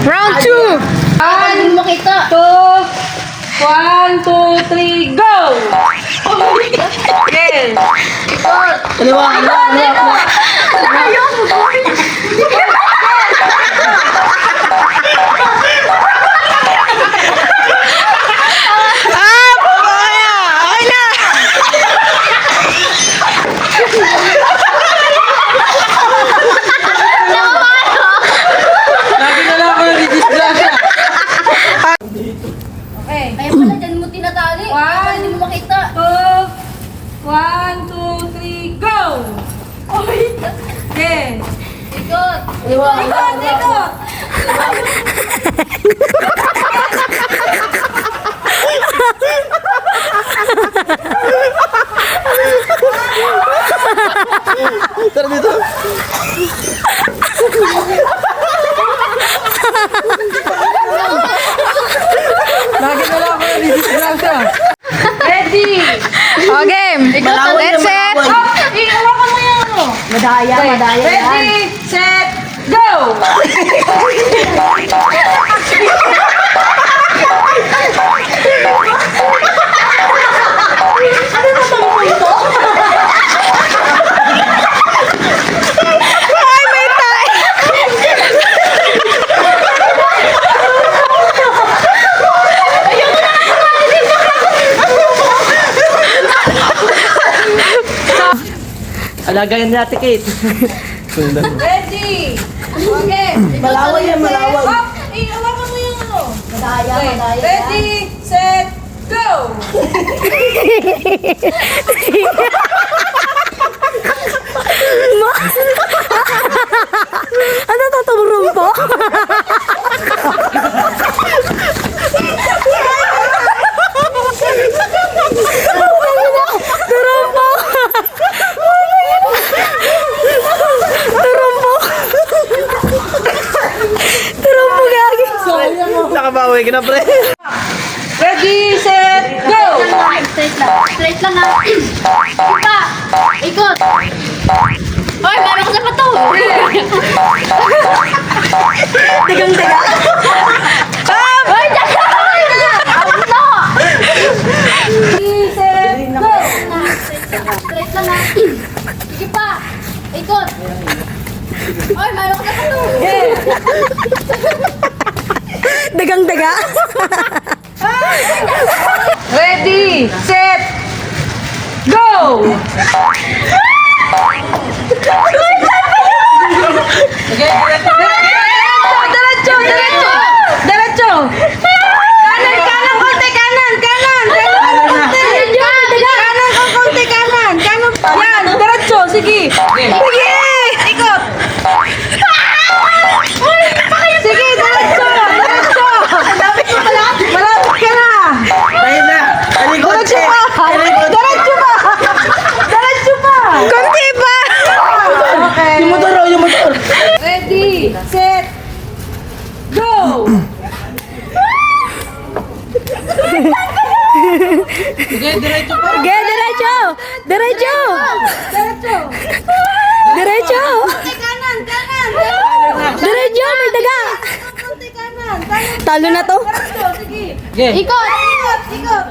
Round 2! Hindi mo kita. 1, 2, 3, go! Okay. Lagi na lang ako nagdidisgrasya. Okay. Ayun pala, dyan mo tinatali. Hindi mo makita. 1, 2, 3, go! Okay. Ikot. Ikot! Tara dito. Lagi na lang ako nagdidisgrasya. Ready! O, game! Let's set! Hawakan mo yung ano. Madaya. Ready, set, go! Alagayan natin, Kate. Ready! Okay! Malaway yan, malaway. Hawakan mo yung ano. Madaya. Ready, set, go! Ano to, tumurumpo? Turumpo gagi. Nakabawi ka na, pre. Ready, set, go! Straight lang. Straight lang ha. Ipa. Ikot. Hoy, meron ka sa pato. Tigang-tiga. Hoy, dyan ka. Ano? Ready, set, go! Straight lang ha. Sige pa. Ikot. Hoy, meron ka sa pato. Tigang-tiga. Ready, set, go! Diretso! Diretso! Kanan, kanan, konti, kanan! Kanan kang konti, kanan! Yan, diretso, sige! Sige! Ikot! Sige, diretso! Diretso! Malapit ka na! Ayun na. Alikot, Diretso che. pa! Diretso pa! Diretso pa! Konti pa. Okay. Yung motor, oh, yung motor. Ready, set, go! Sige, diretso pa. Sige, diretso. Diretso. Diretso! Diretso. Konti kanan! Diretso, may daga. Konti kanan! Talo na to. Diretso, sige! Sige. Ikot. Ikot!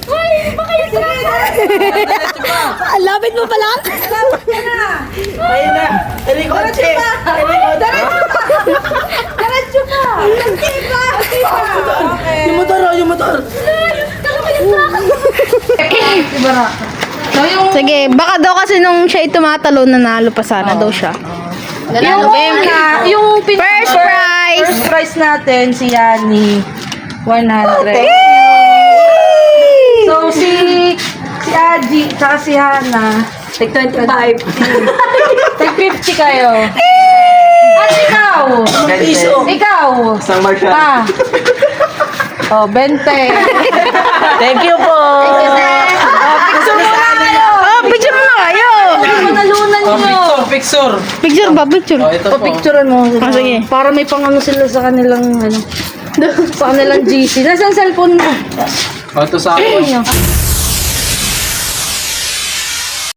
Hoy, hindi pa kayo Sige, diretso! Ang lapit mo pa lang. Malapit ka na! Ayun na. Alikot, che. Alikot. Diretso pa! Konti pa! Okay. Yung motor, oh, yung motor. So yung Sige, baka daw kasi nung siya tumatalo, nanalo pa sana daw siya. yung First prize. First prize natin si Yani 100. So si Aji tsaka si Hana take 25. Take 50 kayo. At ikaw? Piso. Ikaw? Isang marka. Ah. Oh, 20. Thank you po. Picture mo na kayo. Oh, picture mo na kayo. Nalunan nyo. Picture. Picture ba? Picture. Oh, ito po. Picturean mo. Ah, sige. Para may pangano sila sa kanilang ano. Sa kanilang GC. Nasaan cellphone mo? Oh, ito sa ako.